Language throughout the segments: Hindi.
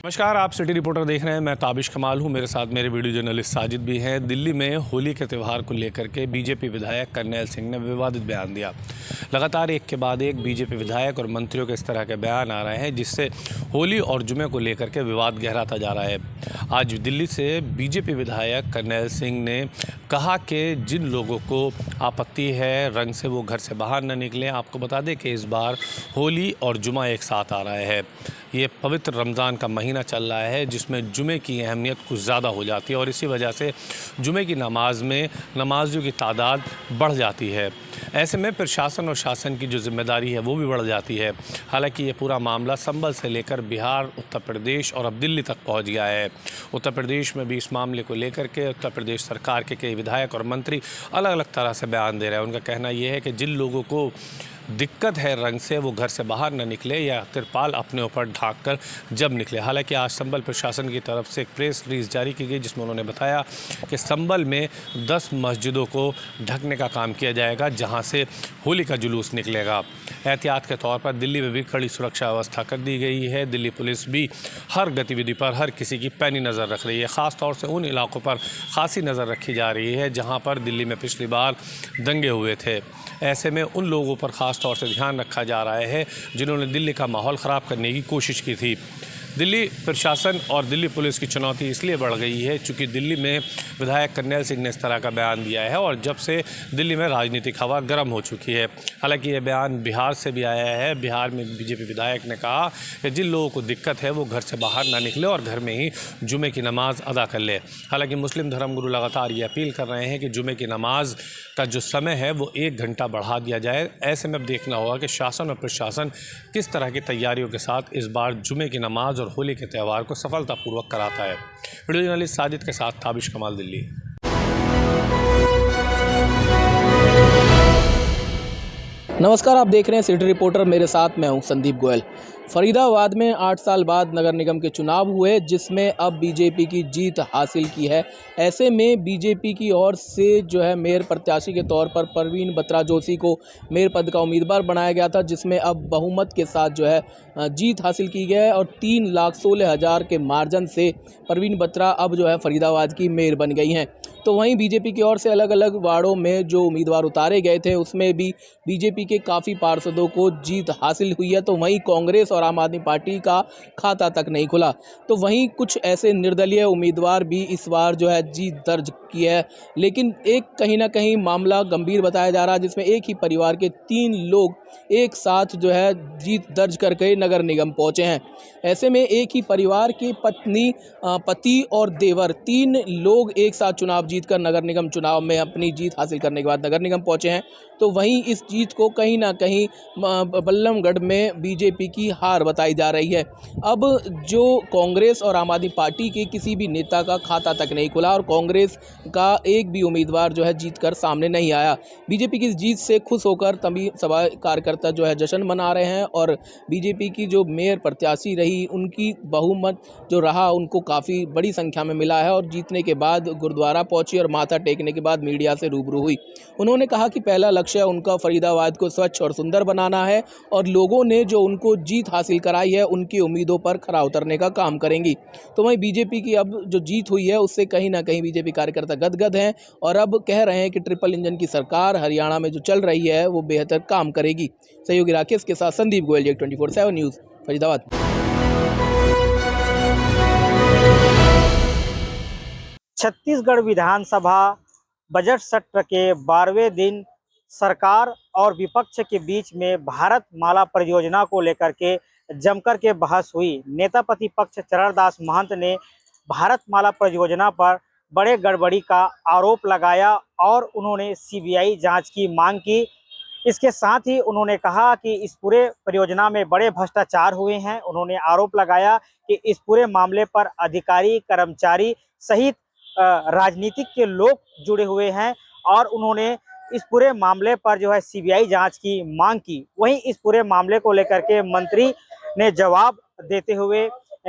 नमस्कार, आप सिटी रिपोर्टर देख रहे हैं। मैं ताबिश कमाल हूं, मेरे साथ मेरे वीडियो जर्नलिस्ट साजिद भी हैं। दिल्ली में होली के त्यौहार को लेकर के बीजेपी विधायक करनैल सिंह ने विवादित बयान दिया। लगातार एक के बाद एक बीजेपी विधायक और मंत्रियों के इस तरह के बयान आ रहे हैं, जिससे होली और जुमे को लेकर के विवाद गहराता जा रहा है। आज दिल्ली से बीजेपी विधायक करनैल सिंह ने कहा कि जिन लोगों को आपत्ति है रंग से, वो घर से बाहर न निकलें। आपको बता दें कि इस बार होली और जुमा एक साथ आ रहा है। ये पवित्र रमज़ान का महीना चल रहा है, जिसमें जुमे की अहमियत कुछ ज़्यादा हो जाती है और इसी वजह से जुमे की नमाज में नमाजियों की तादाद बढ़ जाती है। ऐसे में प्रशासन और शासन की जो जिम्मेदारी है वो भी बढ़ जाती है। हालांकि ये पूरा मामला संभल से लेकर बिहार, उत्तर प्रदेश और अब दिल्ली तक पहुंच गया है। उत्तर प्रदेश में भी इस मामले को लेकर के उत्तर प्रदेश सरकार के कई विधायक और मंत्री अलग अलग तरह से बयान दे रहे हैं। उनका कहना ये है कि जिन लोगों को दिक्कत है रंग से, वो घर से बाहर न निकले या तिरपाल अपने ऊपर ढांक कर जब निकले। हालांकि आज संभल प्रशासन की तरफ से एक प्रेस रिलीज जारी की गई, जिसमें उन्होंने बताया कि संभल में 10 मस्जिदों को ढकने का काम किया जाएगा, जहां से होली का जुलूस निकलेगा। एहतियात के तौर पर दिल्ली में भी कड़ी सुरक्षा व्यवस्था कर दी गई है। दिल्ली पुलिस भी हर गतिविधि पर हर किसी की पैनी नज़र रख रही है। ख़ास तौर से उन इलाकों पर खासी नज़र रखी जा रही है जहाँ पर दिल्ली में पिछली बार दंगे हुए थे। ऐसे में उन लोगों पर ख़ास तौर से ध्यान रखा जा रहा है जिन्होंने दिल्ली का माहौल ख़राब करने की कोशिश की थी। दिल्ली प्रशासन और दिल्ली पुलिस की चुनौती इसलिए बढ़ गई है क्योंकि दिल्ली में विधायक करनैल सिंह ने इस तरह का बयान दिया है और जब से दिल्ली में राजनीतिक हवा गर्म हो चुकी है। हालांकि ये बयान बिहार से भी आया है। बिहार में बीजेपी विधायक ने कहा कि जिन लोगों को दिक्कत है वो घर से बाहर ना निकले और घर में ही जुमे की नमाज अदा कर ले। हालांकि मुस्लिम धर्मगुरु लगातार ये अपील कर रहे हैं कि जुमे की नमाज का जो समय है वो 1 घंटा बढ़ा दिया जाए। ऐसे में अब देखना होगा कि शासन और प्रशासन किस तरह की तैयारियों के साथ इस बार जुमे की नमाज और होली के त्यौहार को सफलतापूर्वक कराता है। वीडियो जर्नलिस्ट साजिद के साथ ताबिश कमाल, दिल्ली। नमस्कार, आप देख रहे हैं सिटी रिपोर्टर। मेरे साथ मैं हूं संदीप गोयल। फरीदाबाद में 8 साल बाद नगर निगम के चुनाव हुए, जिसमें अब बीजेपी की जीत हासिल की है। ऐसे में बीजेपी की ओर से जो है मेयर प्रत्याशी के तौर पर परवीन बत्रा जोशी को मेयर पद का उम्मीदवार बनाया गया था, जिसमें अब बहुमत के साथ जो है जीत हासिल की गई है और 3,16,000 के मार्जिन से परवीन बत्रा अब जो है फरीदाबाद की मेयर बन गई हैं। तो वहीं बीजेपी की ओर से अलग अलग वार्डों में जो उम्मीदवार उतारे गए थे, उसमें भी बीजेपी के काफ़ी पार्षदों को जीत हासिल हुई है। तो वहीं कांग्रेस और आम आदमी पार्टी का खाता तक नहीं खुला। तो वहीं कुछ ऐसे निर्दलीय उम्मीदवार भी इस बार जो है जीत दर्ज की है। लेकिन एक कहीं ना कहीं मामला गंभीर बताया जा रहा है, जिसमें एक ही परिवार के 3 लोग एक साथ जो है जीत दर्ज करके नगर निगम पहुंचे हैं। ऐसे में एक ही परिवार की पत्नी, पति और देवर, 3 लोग एक साथ चुनाव जीतकर नगर निगम चुनाव में अपनी जीत हासिल करने के बाद नगर निगम पहुंचे हैं। तो वहीं इस जीत को कहीं ना कहीं बल्लमगढ़ में बीजेपी की हार बताई जा रही है। अब जो कांग्रेस और आम आदमी पार्टी के किसी भी नेता का खाता तक नहीं खुला और कांग्रेस का एक भी उम्मीदवार जो है जीतकर सामने नहीं आया। बीजेपी की इस जीत से खुश होकर तभी सभा कार्यकर्ता जो है जश्न मना रहे हैं और बीजेपी की जो मेयर प्रत्याशी रही, उनकी बहुमत जो रहा उनको काफ़ी बड़ी संख्या में मिला है और जीतने के बाद गुरुद्वारा पहुंची और माथा टेकने के बाद मीडिया से रूबरू हुई। उन्होंने कहा कि पहला लक्ष्य उनका फरीदाबाद को स्वच्छ और सुंदर बनाना है और लोगों ने जो उनको जीत हासिल कराई है उनकी उम्मीदों पर खरा उतरने का काम करेंगी। तो वहीं बीजेपी की अब जो जीत हुई है उससे कहीं ना कहीं बीजेपी कार्यकर्ता गदगद हैं और अब कह रहे हैं कि ट्रिपल इंजन की सरकार हरियाणा में जो चल रही है वो बेहतर काम करेगी। सहयोगी राकेश के साथ संदीप गोयल, J 24/7 न्यूज़, फरीदाबाद। छत्तीसगढ़ विधानसभा बजट सत्र के 12वें दिन सरकार और विपक्ष के बीच में भारत माला परियोजना को लेकर के जमकर के बहस हुई। नेता प्रतिपक्ष चरणदास महंत ने भारत माला परियोजना पर बड़े गड़बड़ी का आरोप लगाया और उन्होंने सीबीआई जांच की मांग की। इसके साथ ही उन्होंने कहा कि इस पूरे परियोजना में बड़े भ्रष्टाचार हुए हैं। उन्होंने आरोप लगाया कि इस पूरे मामले पर अधिकारी, कर्मचारी सहित राजनीतिक के लोग जुड़े हुए हैं और उन्होंने इस पूरे मामले पर जो है सीबीआई जांच की मांग की। वहीं इस पूरे मामले को लेकर के मंत्री ने जवाब देते हुए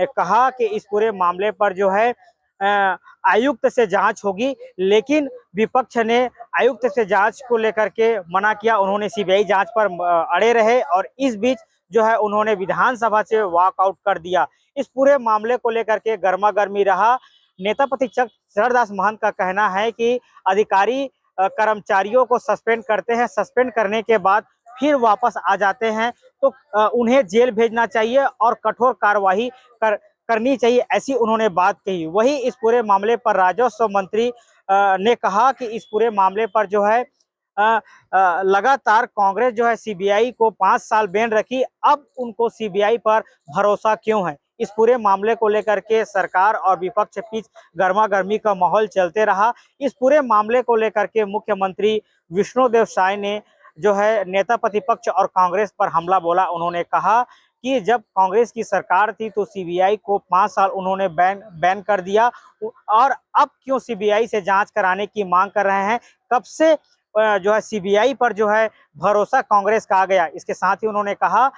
कहा कि इस पूरे मामले पर जो है आयुक्त से जांच होगी, लेकिन विपक्ष ने आयुक्त से जांच को लेकर के मना किया। उन्होंने सीबीआई जांच पर अड़े रहे और इस बीच जो है उन्होंने विधानसभा से वॉकआउट कर दिया। इस पूरे मामले को लेकर के गर्मा गर्मी रहा। नेता प्रतिपक्ष शरदास महंत का कहना है कि अधिकारी कर्मचारियों को सस्पेंड करते हैं, सस्पेंड करने के बाद फिर वापस आ जाते हैं तो उन्हें जेल भेजना चाहिए और कठोर कार्यवाही करनी चाहिए, ऐसी उन्होंने बात कही। वही इस पूरे मामले पर राजस्व मंत्री ने कहा कि इस पूरे मामले पर जो है लगातार कांग्रेस जो है सीबीआई को 5 साल बैन रखी, अब उनको सीबीआई पर भरोसा क्यों है। इस पूरे मामले को लेकर के सरकार और विपक्ष के बीच गर्मा गर्मी का माहौल चलते रहा। इस पूरे मामले को लेकर के मुख्यमंत्री विष्णुदेव साय ने जो है नेता प्रतिपक्ष और कांग्रेस पर हमला बोला। उन्होंने कहा कि जब कांग्रेस की सरकार थी तो सीबीआई को 5 साल उन्होंने बैन कर दिया और अब क्यों सीबीआई से जांच कराने की मांग कर रहे हैं। कब से जो है सीबीआई पर जो है भरोसा कांग्रेस का आ गया। इसके साथ ही उन्होंने कहा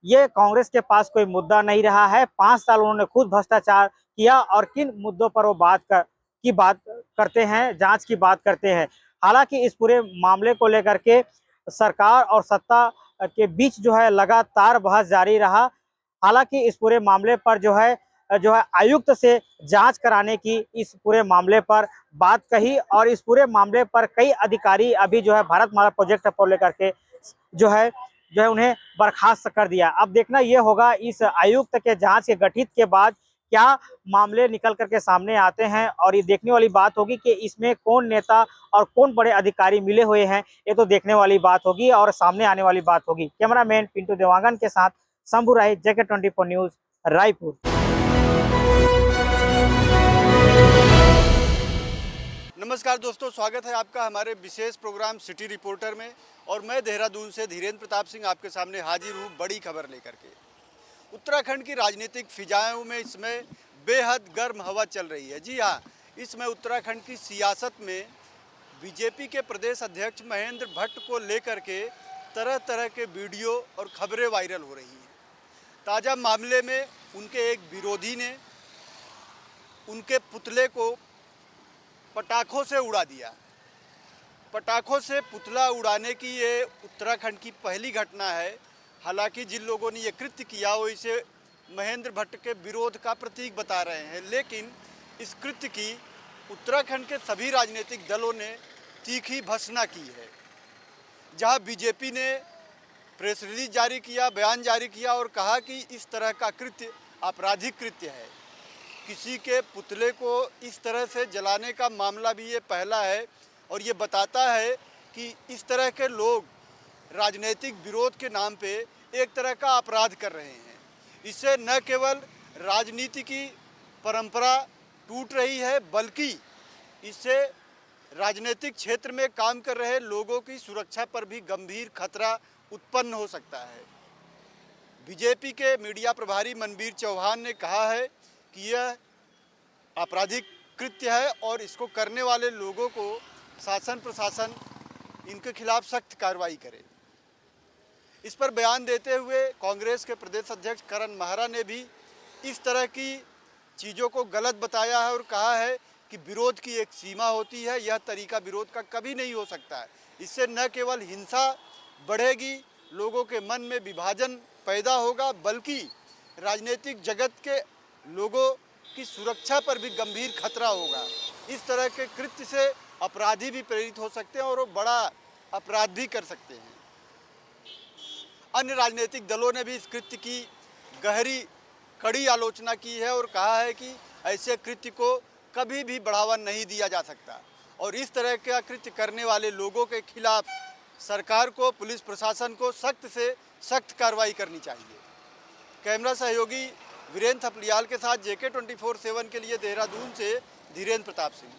ये कांग्रेस के पास कोई मुद्दा नहीं रहा है। 5 साल उन्होंने खुद भ्रष्टाचार किया और किन मुद्दों पर वो बात करते हैं, जांच की बात करते हैं। हालांकि इस पूरे मामले को लेकर के सरकार और सत्ता के बीच जो है लगातार बहस जारी रहा। हालांकि इस पूरे मामले पर जो है आयुक्त से जांच कराने की इस पूरे मामले पर बात कही और इस पूरे मामले पर कई अधिकारी अभी जो है भारतमाला प्रोजेक्ट को लेकर के जो है उन्हें बर्खास्त कर दिया। अब देखना यह होगा इस आयुक्त के जांच के गठित के बाद क्या मामले निकल करके सामने आते हैं और ये देखने वाली बात होगी कि इसमें कौन नेता और कौन बड़े अधिकारी मिले हुए हैं। ये तो देखने वाली बात होगी और सामने आने वाली बात होगी। कैमरामैन पिंटू देवांगन के साथ शंभू राय, JK24 न्यूज, रायपुर। नमस्कार दोस्तों, स्वागत है आपका हमारे विशेष प्रोग्राम सिटी रिपोर्टर में और मैं देहरादून से धीरेन्द्र प्रताप सिंह आपके सामने हाजिर हूँ बड़ी खबर लेकर के। उत्तराखंड की राजनीतिक फिजाओं में इसमें बेहद गर्म हवा चल रही है। जी हाँ, इसमें उत्तराखंड की सियासत में बीजेपी के प्रदेश अध्यक्ष महेंद्र भट्ट को लेकर के तरह तरह के वीडियो और खबरें वायरल हो रही हैं। ताज़ा मामले में उनके एक विरोधी ने उनके पुतले को पटाखों से उड़ा दिया। पटाखों से पुतला उड़ाने की ये उत्तराखंड की पहली घटना है। हालांकि जिन लोगों ने ये कृत्य किया वो इसे महेंद्र भट्ट के विरोध का प्रतीक बता रहे हैं, लेकिन इस कृत्य की उत्तराखंड के सभी राजनीतिक दलों ने तीखी भर्त्सना की है। जहां बीजेपी ने प्रेस रिलीज जारी किया, बयान जारी किया और कहा कि इस तरह का कृत्य आपराधिक कृत्य है। किसी के पुतले को इस तरह से जलाने का मामला भी ये पहला है और ये बताता है कि इस तरह के लोग राजनीतिक विरोध के नाम पे एक तरह का अपराध कर रहे हैं। इससे न केवल राजनीति की परंपरा टूट रही है, बल्कि इससे राजनीतिक क्षेत्र में काम कर रहे लोगों की सुरक्षा पर भी गंभीर खतरा उत्पन्न हो सकता है। बीजेपी के मीडिया प्रभारी मनबीर चौहान ने कहा है कि यह आपराधिक कृत्य है और इसको करने वाले लोगों को शासन प्रशासन इनके खिलाफ सख्त कार्रवाई करे। इस पर बयान देते हुए कांग्रेस के प्रदेश अध्यक्ष करण महरा ने भी इस तरह की चीज़ों को गलत बताया है और कहा है कि विरोध की एक सीमा होती है, यह तरीका विरोध का कभी नहीं हो सकता है। इससे न केवल हिंसा बढ़ेगी, लोगों के मन में विभाजन पैदा होगा, बल्कि राजनीतिक जगत के लोगों की सुरक्षा पर भी गंभीर खतरा होगा। इस तरह के कृत्य से अपराधी भी प्रेरित हो सकते हैं और वो बड़ा अपराध भी कर सकते हैं। अन्य राजनीतिक दलों ने भी इस कृत्य की गहरी कड़ी आलोचना की है और कहा है कि ऐसे कृत्य को कभी भी बढ़ावा नहीं दिया जा सकता और इस तरह का कृत्य करने वाले लोगों के खिलाफ सरकार को, पुलिस प्रशासन को सख्त से सख्त कार्रवाई करनी चाहिए। कैमरा सहयोगी वीरेंद्र थपलियाल के साथ JK24/7 के लिए देहरादून से धीरेन्द्र प्रताप सिंह।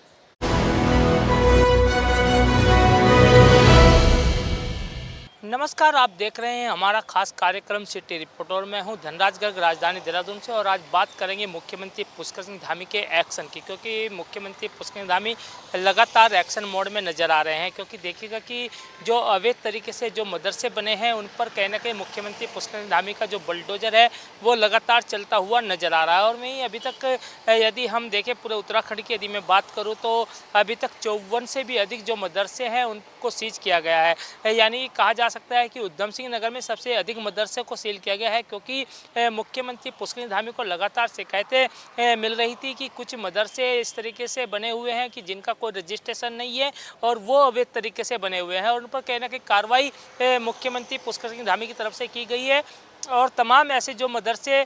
नमस्कार, आप देख रहे हैं हमारा खास कार्यक्रम सिटी रिपोर्टर। मैं हूं धनराज गर्ग, राजधानी देहरादून से, और आज बात करेंगे मुख्यमंत्री पुष्कर सिंह धामी के एक्शन की, क्योंकि मुख्यमंत्री पुष्कर सिंह धामी लगातार एक्शन मोड में नज़र आ रहे हैं। क्योंकि देखिएगा कि जो अवैध तरीके से जो मदरसे बने हैं उन पर कहीं ना कहीं मुख्यमंत्री पुष्कर सिंह धामी का जो बुलडोजर है वो लगातार चलता हुआ नज़र आ रहा है। और वहीं अभी तक यदि हम देखें पूरे उत्तराखंड की यदि मैं बात करूँ तो अभी तक 54 से भी अधिक जो मदरसे हैं उनको सीज किया गया है। यानी कहा जा सकता है कि उधम सिंह नगर में सबसे अधिक मदरसे को सील किया गया है, क्योंकि मुख्यमंत्री पुष्कर सिंह धामी को लगातार शिकायतें मिल रही थी कि कुछ मदरसे इस तरीके से बने हुए हैं कि जिनका कोई रजिस्ट्रेशन नहीं है और वो अवैध तरीके से बने हुए हैं, और उन पर कहीं ना कहीं कार्रवाई मुख्यमंत्री पुष्कर सिंह धामी की तरफ से की गई है। और तमाम ऐसे जो मदरसे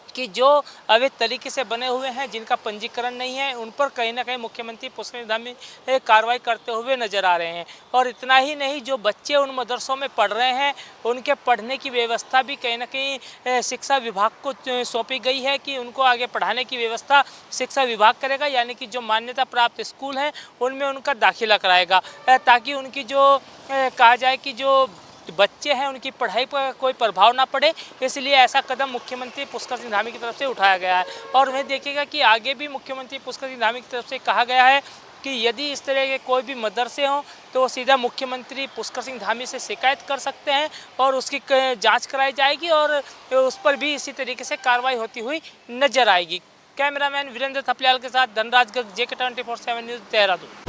कि जो अवैध तरीके से बने हुए हैं, जिनका पंजीकरण नहीं है, उन पर कहीं ना कहीं मुख्यमंत्री पुष्कर सिंह धामी कार्रवाई करते हुए नज़र आ रहे हैं। और इतना ही नहीं, जो बच्चे उन मदरसों में पढ़ रहे हैं उनके पढ़ने की व्यवस्था भी कहीं ना कहीं शिक्षा विभाग को सौंपी गई है कि उनको आगे पढ़ाने की व्यवस्था शिक्षा विभाग करेगा। यानी कि जो मान्यता प्राप्त स्कूल हैं उनमें उनका दाखिला कराएगा, ताकि उनकी जो कहा जाए कि जो बच्चे हैं उनकी पढ़ाई पर कोई प्रभाव ना पड़े, इसलिए ऐसा कदम मुख्यमंत्री पुष्कर सिंह धामी की तरफ से उठाया गया है। और वह देखिएगा कि आगे भी मुख्यमंत्री पुष्कर सिंह धामी की तरफ से कहा गया है कि यदि इस तरह के कोई भी मदरसे हों तो वो सीधा मुख्यमंत्री पुष्कर सिंह धामी से शिकायत कर सकते हैं और उसकी जांच कराई जाएगी और उस पर भी इसी तरीके से कार्रवाई होती हुई नजर आएगी। कैमरामैन वीरेंद्र थपलियाल के साथ धनराज गर्ग, JK 24/7 न्यूज़, देहरादून।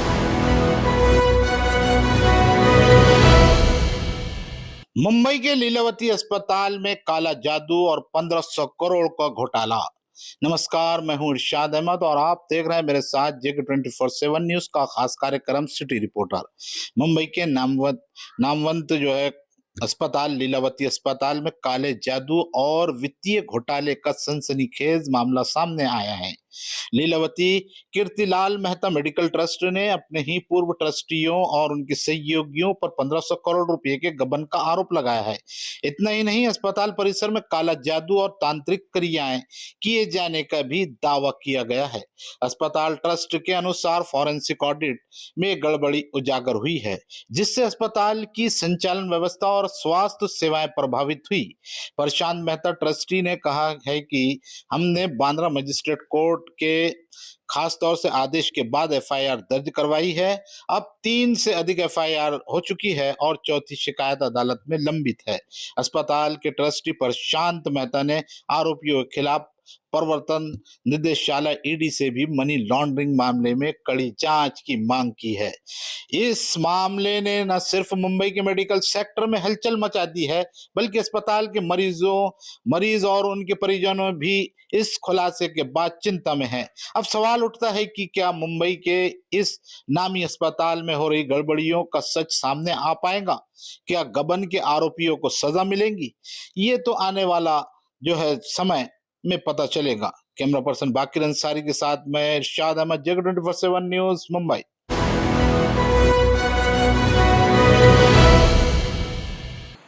मुंबई के लीलावती अस्पताल में काला जादू और 1500 करोड़ का घोटाला। नमस्कार, मैं हूं इरशाद अहमद और आप देख रहे हैं मेरे साथ JK 24/7 न्यूज का खास कार्यक्रम सिटी रिपोर्टर। मुंबई के नामवंत जो है अस्पताल लीलावती अस्पताल में काले जादू और वित्तीय घोटाले का सनसनीखेज मामला सामने आया है। लीलावती कीर्तिलाल मेहता मेडिकल ट्रस्ट ने अपने ही पूर्व ट्रस्टियों और उनके सहयोगियों पर 1500 करोड़ रुपए के गबन का आरोप लगाया है। इतना ही नहीं, अस्पताल परिसर में काला जादू और तांत्रिक क्रियाएं किए जाने का भी दावा किया गया है। अस्पताल ट्रस्ट के अनुसार फॉरेंसिक ऑडिट में गड़बड़ी उजागर हुई है, जिससे अस्पताल की संचालन व्यवस्था और स्वास्थ्य सेवाएं प्रभावित हुई। प्रशांत मेहता ट्रस्टी ने कहा है कि हमने बांद्रा मजिस्ट्रेट कोर्ट के खास तौर से आदेश के बाद FIR दर्ज करवाई है। अब 3 से अधिक FIR हो चुकी है और चौथी शिकायत अदालत में लंबित है। अस्पताल के ट्रस्टी प्रशांत मेहता ने आरोपियों के खिलाफ प्रवर्तन निदेशालय ED से भी मनी लॉन्ड्रिंग मामले में कड़ी जांच की मांग की है। इस मामले ने न सिर्फ मुंबई के मेडिकल सेक्टर में हलचल मचा दी है, बल्कि अस्पताल के मरीज और उनके परिजनों भी इस खुलासे के बाद चिंता में हैं। अब सवाल उठता है कि क्या मुंबई के इस नामी अस्पताल में हो रही गड़बड़ियों का सच सामने आ पाएगा? क्या गबन के आरोपियों को सजा मिलेगी? ये तो आने वाला जो है समय में पता चलेगा। कैमरा पर्सन बाकिर अंसारी के साथ मैं इरशाद अहमद, JK 24/7 न्यूज, मुंबई।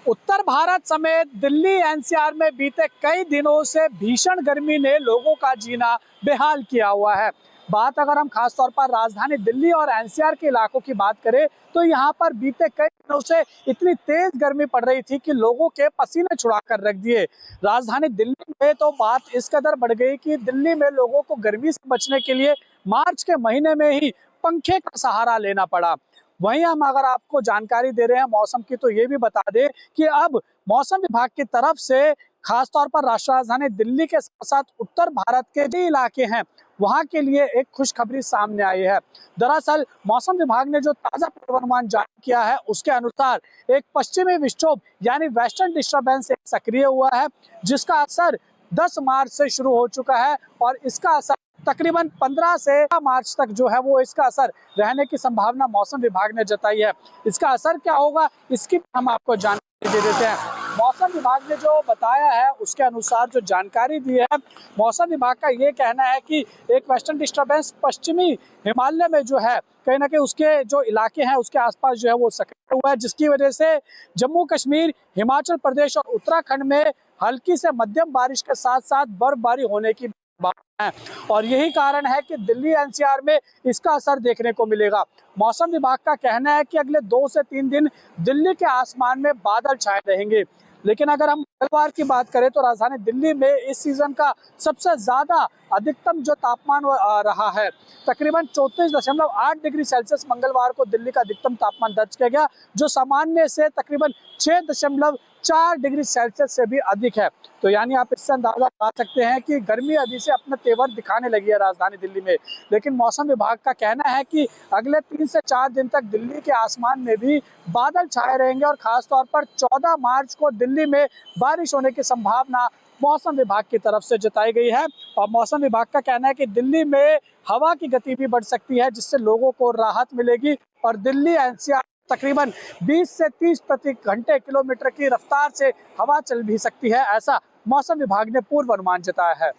उत्तर भारत समेत दिल्ली NCR में बीते कई दिनों से भीषण गर्मी ने लोगों का जीना बेहाल किया हुआ है। बात अगर हम खास तौर पर राजधानी दिल्ली और NCR के इलाकों की बात करें तो यहाँ पर बीते कई दिनों से इतनी तेज गर्मी पड़ रही थी कि लोगों के पसीने छुड़ा कर रख दिए। राजधानी दिल्ली में तो बात इस कदर बढ़ गई कि दिल्ली में लोगों को गर्मी से बचने के लिए मार्च के महीने में ही पंखे का सहारा लेना पड़ा। वहीं हम अगर आपको जानकारी दे रहे हैं मौसम की, तो ये भी बता दें कि अब मौसम विभाग की तरफ से खास तौर पर राष्ट्रीय राजधानी दिल्ली के साथ साथ उत्तर भारत के जो इलाके हैं वहां के लिए एक खुशखबरी सामने आई है। दरअसल मौसम विभाग ने जो ताजा पूर्वानुमान जारी किया है उसके अनुसार एक पश्चिमी विक्षोभ यानी वेस्टर्न डिस्टर्बेंस सक्रिय हुआ है, जिसका असर 10 मार्च से शुरू हो चुका है और इसका असर तकरीबन 15 से मार्च तक जो है वो इसका असर रहने की संभावना मौसम विभाग ने जताई है। इसका असर क्या होगा इसकी हम आपको जानकारी दे देते हैं। मौसम विभाग ने जो बताया है उसके अनुसार जो जानकारी दी है, मौसम विभाग का ये कहना है कि एक वेस्टर्न डिस्टर्बेंस पश्चिमी हिमालय में जो है कहीं ना कहीं उसके जो इलाके हैं उसके आसपास जो है वो सक्रिय हुआ है, जिसकी वजह से जम्मू कश्मीर, हिमाचल प्रदेश और उत्तराखंड में हल्की से मध्यम बारिश के साथ साथ बर्फबारी होने की है और यही कारण है कि दिल्ली एनसीआर में इसका असर देखने को मिलेगा। मौसम विभाग का कहना है कि अगले 2 से 3 दिन दिल्ली के आसमान में बादल छाए रहेंगे। लेकिन अगर हम मंगलवार की बात करें तो राजधानी दिल्ली में इस सीजन का सबसे ज्यादा अधिकतम जो तापमान रहा है, तकरीबन 34.8 डिग्री सेल्सियस मंगलवार को दिल्ली का अधिकतम तापमान दर्ज किया गया, जो सामान्य से तकरीबन 6.4 डिग्री सेल्सियस से भी अधिक है। तो यानी आप इससे अंदाजा लगा सकते हैं कि गर्मी अभी से अपना तेवर दिखाने लगी है राजधानी दिल्ली में। लेकिन मौसम विभाग का कहना है कि अगले 3 से 4 दिन तक दिल्ली के आसमान में भी बादल छाए रहेंगे और खासतौर पर 14 मार्च को दिल्ली में बारिश होने की संभावना मौसम विभाग की तरफ से जताई गई है। और मौसम विभाग का कहना है कि दिल्ली में हवा की गति भी बढ़ सकती है, जिससे लोगों को राहत मिलेगी और दिल्ली एनसीआर तकरीबन 20 से 30 प्रति घंटे किलोमीटर की रफ्तार से हवा चल भी सकती है, ऐसा मौसम विभाग ने पूर्व अनुमान जताया है।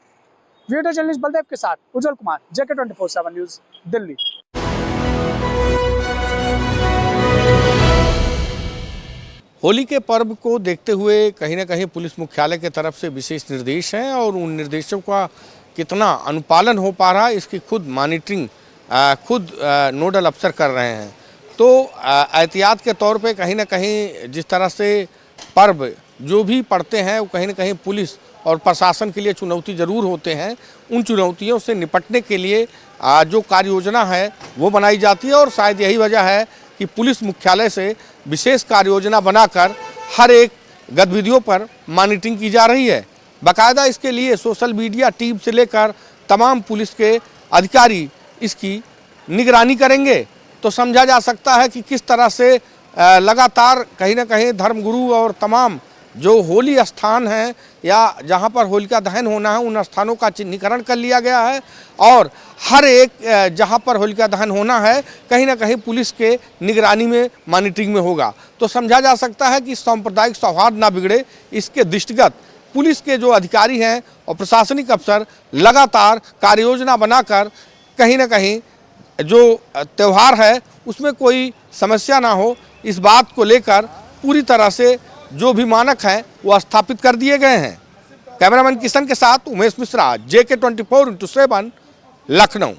वीडियो जर्नलिस्ट बलदेव के साथ उज्जवल कुमार, JK24/7 न्यूज, दिल्ली। होली के पर्व को देखते हुए कहीं ना कहीं पुलिस मुख्यालय की तरफ से विशेष निर्देश हैं और उन निर्देशों का कितना अनुपालन हो पा रहा है इसकी खुद मॉनिटरिंग खुद नोडल अफसर कर रहे हैं। तो एहतियात के तौर पे कहीं ना कहीं जिस तरह से पर्व जो भी पड़ते हैं वो कहीं ना कहीं पुलिस और प्रशासन के लिए चुनौती ज़रूर होते हैं। उन चुनौतियों से निपटने के लिए जो कार्य योजना है वो बनाई जाती है और शायद यही वजह है कि पुलिस मुख्यालय से विशेष कार्य योजना बनाकर हर एक गतिविधियों पर मॉनिटरिंग की जा रही है। बाकायदा इसके लिए सोशल मीडिया टीम से लेकर तमाम पुलिस के अधिकारी इसकी निगरानी करेंगे। तो समझा जा सकता है कि किस तरह से लगातार कहीं ना कहीं धर्मगुरु और तमाम जो होली स्थान हैं या जहां पर होलिका दहन होना है उन स्थानों का चिन्हीकरण कर लिया गया है और हर एक जहां पर होलिका दहन होना है कहीं ना कहीं पुलिस के निगरानी में मॉनिटरिंग में होगा। तो समझा जा सकता है कि सांप्रदायिक सौहार्द ना बिगड़े, इसके दृष्टिगत पुलिस के जो अधिकारी हैं और प्रशासनिक अफसर लगातार कार्य योजना बनाकर कहीं ना कहीं जो त्यौहार है उसमें कोई समस्या ना हो, इस बात को लेकर पूरी तरह से जो भी मानक हैं वो स्थापित कर दिए गए हैं। कैमरामैन किशन के साथ उमेश मिश्रा, JK24/7 लखनऊ।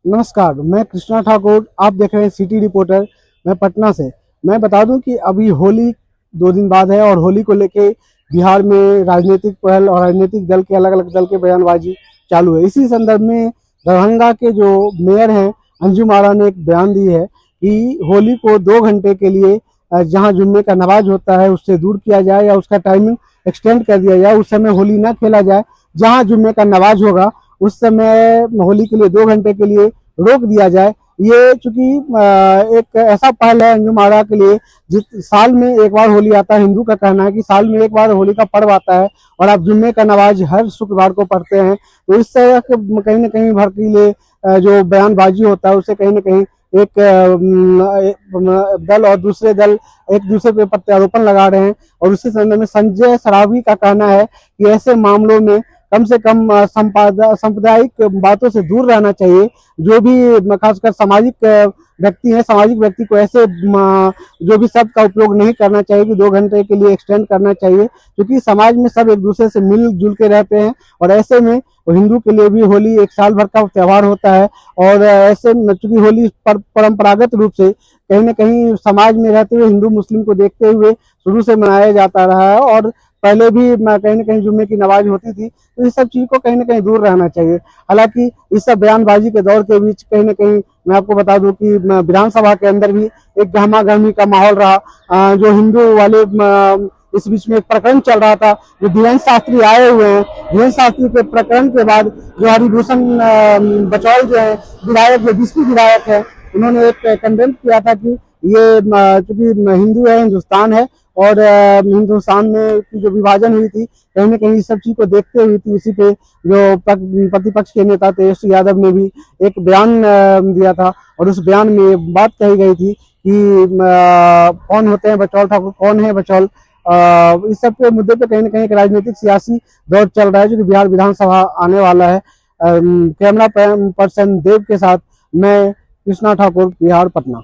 नमस्कार, मैं कृष्णा ठाकुर, आप देख रहे हैं सिटी रिपोर्टर, मैं पटना से। मैं बता दूं कि अभी होली 2 दिन बाद है और होली को लेके बिहार में राजनीतिक पहल और राजनीतिक दल के अलग अलग दल के बयानबाजी चालू है। इसी संदर्भ में दरभंगा के जो मेयर हैं अंजुम आरा ने एक बयान दी है कि होली को 2 घंटे के लिए जहां जुम्मे का नमाज होता है उससे दूर किया जाए या उसका टाइमिंग एक्सटेंड कर दिया जाए। उस समय होली ना खेला जाए, जहां जुम्मे का नमाज होगा उस समय होली के लिए 2 घंटे के लिए रोक दिया जाए। ये चूंकि एक ऐसा पहल है अंजुम आरा के लिए, जिस साल में एक बार होली आता है। हिंदू का कहना है कि साल में एक बार होली का पर्व आता है और आप जुम्मे का नमाज हर शुक्रवार को पढ़ते हैं। तो इस तरह के कहीं ना कहीं भड़कीले जो बयानबाजी होता है उससे कहीं ना कहीं एक दल और दूसरे दल एक दूसरे पे प्रत्यारोपण लगा रहे हैं। और उसी संदर्भ में संजय सरावगी का कहना है कि ऐसे मामलों में कम से कम सांप्रदायिक बातों से दूर रहना चाहिए। जो भी खासकर सामाजिक व्यक्ति हैं, सामाजिक व्यक्ति को ऐसे जो भी शब्द का उपयोग नहीं करना चाहिए कि 2 घंटे के लिए एक्सटेंड करना चाहिए, क्योंकि समाज में सब एक दूसरे से मिलजुल के रहते हैं। और ऐसे में हिंदू के लिए भी होली एक साल भर का त्यौहार होता है और ऐसे चूंकि होली परंपरागत रूप से कहीं ना कहीं समाज में रहते हुए हिंदू मुस्लिम को देखते हुए शुरू से मनाया जाता रहा है और पहले भी कहीं ना कहीं जुम्मे की नमाज होती थी। तो इस सब चीज को कहीं ना कहीं दूर रहना चाहिए। हालांकि इस सब बयानबाजी के दौर के बीच कहीं ना कहीं मैं आपको बता दूं कि विधानसभा के अंदर भी एक गहमा गहमी का माहौल रहा। जो हिंदू वाले इस बीच में एक प्रकरण चल रहा था, जो धीरेन्द्र शास्त्री आए हुए हैं, धीरेन्द्र शास्त्री के प्रकरण के बाद जो हरिभूषण बचौल जो है विधायक, जो बीसपी विधायक है, उन्होंने एक कंडेम किया था कि ये चूंकि हिंदू है, हिंदुस्तान है और हिंदुस्तान में जो विभाजन हुई थी कहीं ना कहीं इस सब चीज को देखते हुई थी। उसी पे जो प्रतिपक्ष के नेता तेजस्वी यादव ने भी एक बयान दिया था और उस बयान में बात कही गई थी कि कौन होते हैं बचौल ठाकुर, कौन है बचौल। इस सब के मुद्दे पे कहीं ना कहीं एक राजनीतिक सियासी दौर चल रहा है जो कि बिहार विधानसभा आने वाला है। कैमरा पर्सन देव के साथ मैं कृष्णा ठाकुर, बिहार, पटना।